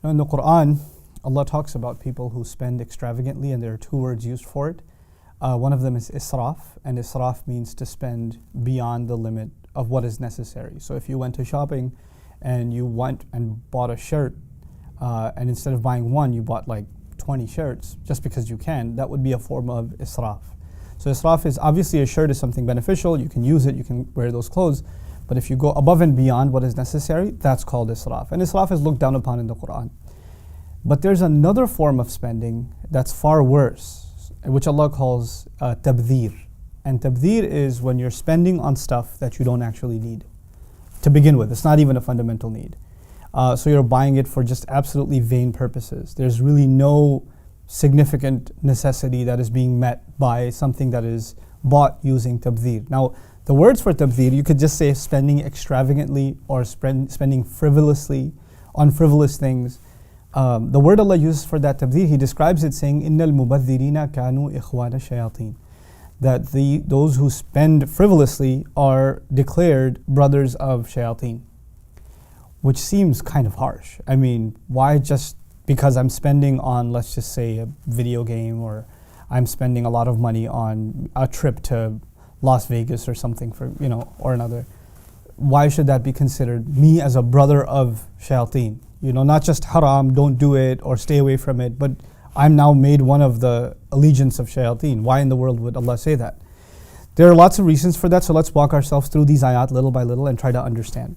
Now in the Quran, Allah talks about people who spend extravagantly, and there are two words used for it. One of them is israf, and israf means to spend beyond the limit of what is necessary. So if you went to shopping and you went and bought a shirt, and instead of buying one, you bought like 20 shirts just because you can, that would be a form of israf. So israf is obviously, a shirt is something beneficial, you can use it, you can wear those clothes, but if you go above and beyond what is necessary, that's called israf. And israf is looked down upon in the Quran. But there's another form of spending that's far worse, which Allah calls tabdhir. And tabdhir is when you're spending on stuff that you don't actually need to begin with. It's not even a fundamental need. So you're buying it for just absolutely vain purposes. There's really no significant necessity that is being met by something that is bought using tabdhir. Now, the words for tabdhir, you could just say spending extravagantly or spending frivolously on frivolous things. The word Allah uses for that tabdhir, He describes it saying, إِنَّ الْمُبَذِّرِينَ كَانُوا إِخْوَانَ الشَّيَاطِينَ. That those who spend frivolously are declared brothers of shayateen. Which seems kind of harsh. I mean, why just because I'm spending on, let's just say, a video game, or I'm spending a lot of money on a trip to Las Vegas or something or another. Why should that be considered me as a brother of shayateen? Not just haram, don't do it or stay away from it, but I'm now made one of the allegiance of shayateen. Why in the world would Allah say that? There are lots of reasons for that, so let's walk ourselves through these ayat little by little and try to understand.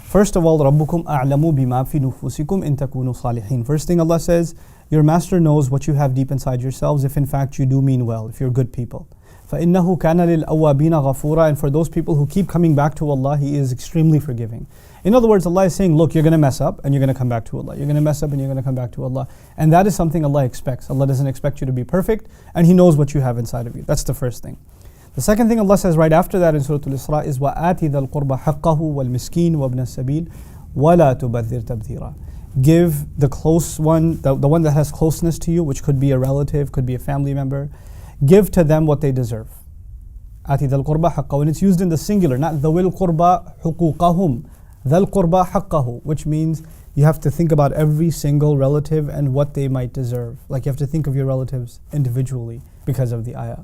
First of all, رَبُّكُمْ أَعْلَمُ بِمَا فِي نُفُوسِكُمْ إِن تَكُونُوا صَالِحِينَ. First thing Allah says, your master knows what you have deep inside yourselves if in fact you do mean well, if you're good people. فَإِنَّهُ كَانَ لِلْأَوَّابِينَ غَفُورًا. And for those people who keep coming back to Allah, He is extremely forgiving. In other words, Allah is saying, look, you're going to mess up and you're going to come back to Allah. You're going to mess up and you're going to come back to Allah. And that is something Allah expects. Allah doesn't expect you to be perfect, and He knows what you have inside of you. That's the first thing. The second thing Allah says right after that in Surah Al-Isra is وَآتِ ذَا الْقُرْبَ حَقَّهُ وَالْمِسْكِينَ وَابْنَ السَّبِيلِ وَلَا تُبَذِّرْ تَبْذِيرًا. Give the close one, the one that has closeness to you, which could be a relative, could be a family member, give to them what they deserve. آتِ ذَا الْقُرْبَ حَقَّهُ. And it's used in the singular, not ذَوِي الْقُرْبَ حُقُوقَهُم. ذَا الْقُرْبَ حَقَّهُ, which means you have to think about every single relative and what they might deserve. Like you have to think of your relatives individually because of the ayah.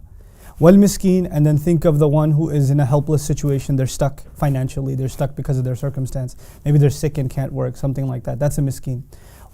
Wal miskin, and then think of the one who is in a helpless situation. They're stuck financially, they're stuck because of their circumstance. Maybe they're sick and can't work, something like that. That's a miskin.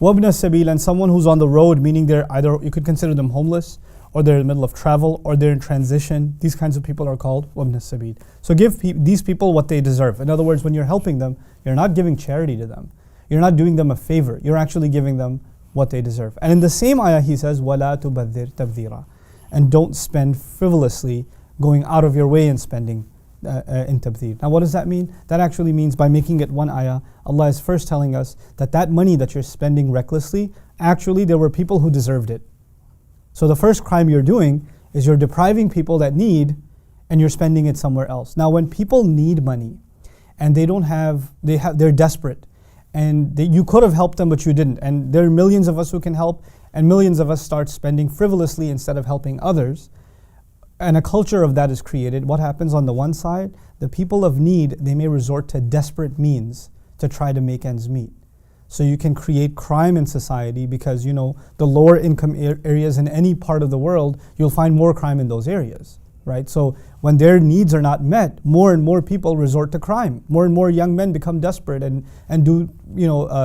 Wabna sabil, and someone who's on the road, meaning they're either, you could consider them homeless, or they're in the middle of travel, or they're in transition. These kinds of people are called wabna sabil. So give these people what they deserve. In other words, when you're helping them, you're not giving charity to them. You're not doing them a favor. You're actually giving them what they deserve. And in the same ayah, He says, وَلَا تُبَذِّرْ تَبْذِيرًا. And don't spend frivolously, going out of your way and spending in tabdhir. Now what does that mean? That actually means, by making it one ayah, Allah is first telling us that money that you're spending recklessly, actually there were people who deserved it. So the first crime you're doing is you're depriving people that need, and you're spending it somewhere else. Now when people need money and they're desperate, and you could have helped them but you didn't, and there are millions of us who can help, and millions of us start spending frivolously instead of helping others, and a culture of that is created. What happens on the one side? The people of need, they may resort to desperate means to try to make ends meet. So you can create crime in society because the lower income areas in any part of the world, you'll find more crime in those areas, right? So when their needs are not met, more and more people resort to crime. More and more young men become desperate and do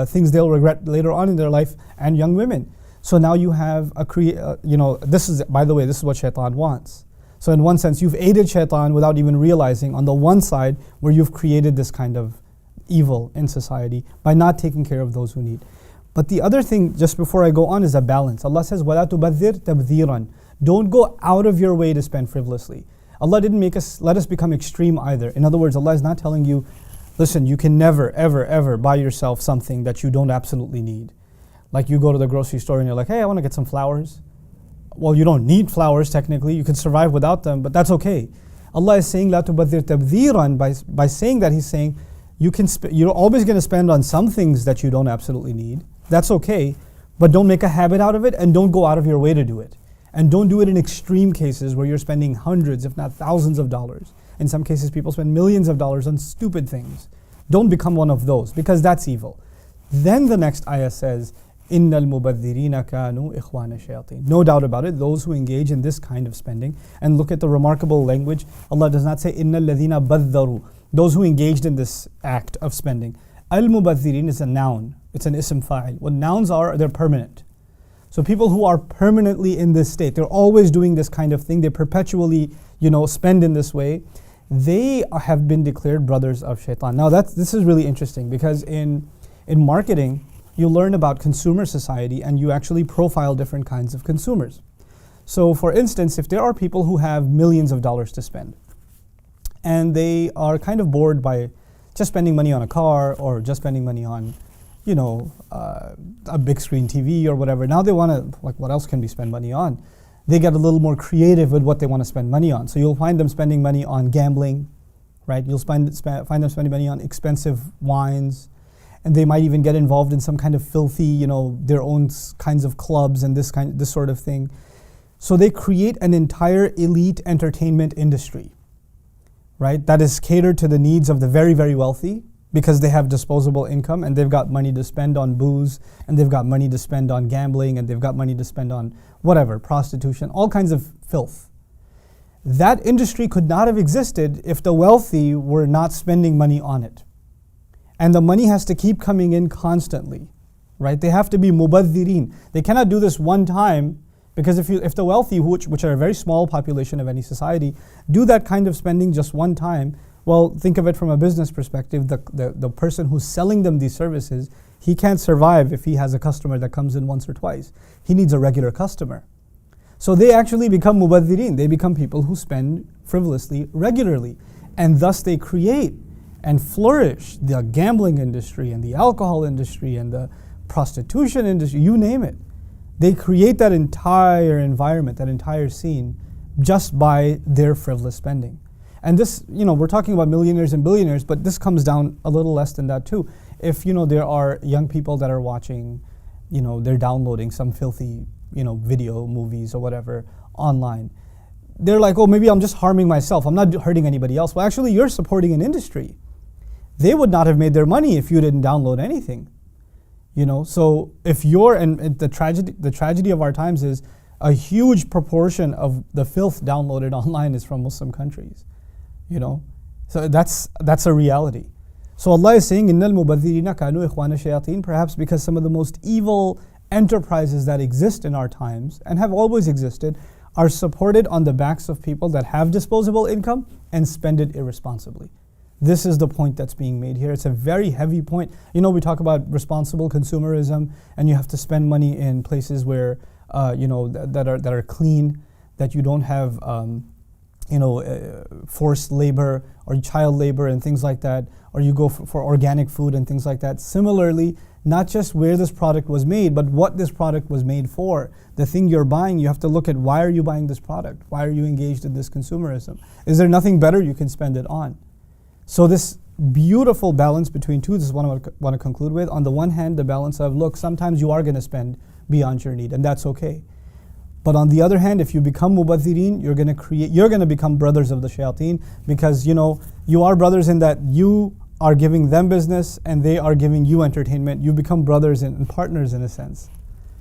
things they'll regret later on in their life, and young women. So now you have this is, by the way, this is what shaitan wants. So in one sense, you've aided shaitan without even realizing, on the one side, where you've created this kind of evil in society by not taking care of those who need. But the other thing, just before I go on, is a balance. Allah says, وَلَا تُبَذِّرْ تَبْذِيرًا. Don't go out of your way to spend frivolously. Allah didn't let us become extreme either. In other words, Allah is not telling you, listen, you can never, ever, ever buy yourself something that you don't absolutely need. Like you go to the grocery store and you're like, hey, I want to get some flowers. Well, you don't need flowers technically. You could survive without them, but that's okay. Allah is saying, لَا تُبَذِّرْ تَبْذِيرًا. By saying that, He's saying, you're always going to spend on some things that you don't absolutely need. That's okay, but don't make a habit out of it, and don't go out of your way to do it. And don't do it in extreme cases where you're spending hundreds, if not thousands of dollars. In some cases, people spend millions of dollars on stupid things. Don't become one of those, because that's evil. Then the next ayah says, إِنَّ الْمُبَذِّرِينَ كَانُوا إِخْوَانَ الشَّيَاطِينَ. No doubt about it, those who engage in this kind of spending, and look at the remarkable language, Allah does not say إِنَّ الَّذِينَ بَذَّرُوا, those who engaged in this act of spending. Al-Mubadhirin is a noun, it's an ism fa'il. What nouns are, they're permanent. So people who are permanently in this state, they're always doing this kind of thing, they perpetually, spend in this way, they have been declared brothers of shaitan. Now this is really interesting, because in marketing, you learn about consumer society and you actually profile different kinds of consumers. So for instance, if there are people who have millions of dollars to spend, and they are kind of bored by just spending money on a car or just spending money on, a big screen TV or whatever. Now they want to, what else can we spend money on? They get a little more creative with what they want to spend money on. So you'll find them spending money on gambling, right? You'll find them spending money on expensive wines, and they might even get involved in some kind of filthy, their own kinds of clubs and this sort of thing. So they create an entire elite entertainment industry, right? That is catered to the needs of the very, very wealthy, because they have disposable income and they've got money to spend on booze, and they've got money to spend on gambling, and they've got money to spend on whatever, prostitution, all kinds of filth. That industry could not have existed if the wealthy were not spending money on it. And the money has to keep coming in constantly, right? They have to be mubadhirin. They cannot do this one time, because if the wealthy, which are a very small population of any society, do that kind of spending just one time, well, think of it from a business perspective. The person who's selling them these services, he can't survive if he has a customer that comes in once or twice. He needs a regular customer. So they actually become mubadhirin. They become people who spend frivolously regularly. And thus they create and flourish the gambling industry and the alcohol industry and the prostitution industry, you name it. They create that entire environment, that entire scene, just by their frivolous spending. And this, we're talking about millionaires and billionaires, but this comes down a little less than that too. If, there are young people that are watching, they're downloading some filthy, video, movies or whatever online. They're like, oh, maybe I'm just harming myself. I'm not hurting anybody else. Well, actually, you're supporting an industry. They would not have made their money if you didn't download anything. So if and the tragedy of our times is a huge proportion of the filth downloaded online is from Muslim countries. So that's a reality. So Allah is saying, Innal mubadhirina kanu ikhwana shayateen, perhaps because some of the most evil enterprises that exist in our times and have always existed are supported on the backs of people that have disposable income and spend it irresponsibly. This is the point that's being made here. It's a very heavy point. We talk about responsible consumerism, and you have to spend money in places where, that are clean, that you don't have, forced labor or child labor and things like that, or you go for organic food and things like that. Similarly, not just where this product was made, but what this product was made for. The thing you're buying, you have to look at, why are you buying this product? Why are you engaged in this consumerism? Is there nothing better you can spend it on? So this beautiful balance between two, this is what I want to conclude with. On the one hand, the balance of, look, sometimes you are going to spend beyond your need, and that's okay. But on the other hand, if you become mubadhirin, you're going to become brothers of the shayateen, because you are brothers in that you are giving them business and they are giving you entertainment. You become brothers and partners in a sense.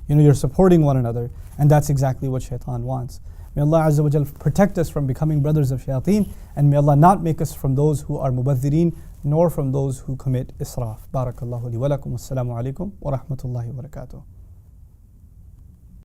You're supporting one another, and that's exactly what shaitan wants. May Allah Azza wa Jal protect us from becoming brothers of shayateen, and may Allah not make us from those who are mubadhirin, nor from those who commit israf. Barakallahu li wa lakum. Assalamu alaikum wa rahmatullahi wa barakatuh.